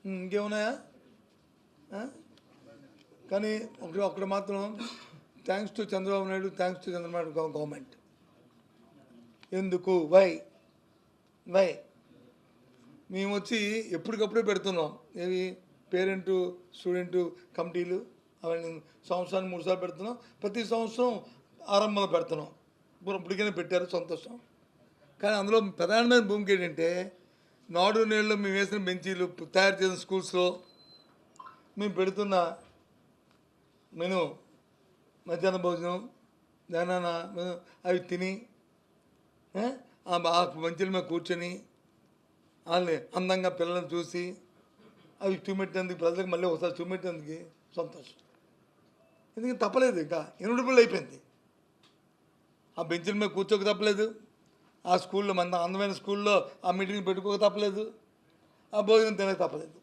ఇంకేమున్నాయా? కానీ ఒకటి మాత్రం thanks to Chandrababu Naidu, thanks to Chandrababu Naidu government. ఎందుకు? వై మేము వచ్చి ఎప్పటికప్పుడే పెడుతున్నాం. ఏవి పేరెంటు స్టూడెంటు కమిటీలు అవన్నీ సంవత్సరానికి 3 సార్లు పెడుతున్నాం. ప్రతి సంవత్సరం ఆరంభంలో పెడుతున్నాం. ఇప్పటికైనా పెట్టారు, సంతోషం. కానీ అందులో ప్రధానమైన భూమిక ఏంటంటే నాడు నేడులో మేము వేసిన బెంచీలు, తయారు చేసిన స్కూల్స్లో మేము పెడుతున్న మెను, మధ్యాహ్న భోజనం, దానాన అవి తిని ఆ బెంచీల మీద కూర్చొని వాళ్ళని అందంగా పిల్లల్ని చూసి అవి చూపెట్టేందుకు, ప్రజలకు మళ్ళీ ఒకసారి చూపెట్టేందుకు సంతోషం. ఎందుకంటే తప్పలేదు, ఇంకా ఇన్విటబుల్ అయిపోయింది. ఆ బెంచుల మీద కూర్చోక తప్పలేదు, ఆ స్కూల్లో మన అందమైన స్కూల్లో ఆ మీటింగ్ పెట్టుకోక తప్పలేదు, ఆ భోజనం తినక తప్పలేదు.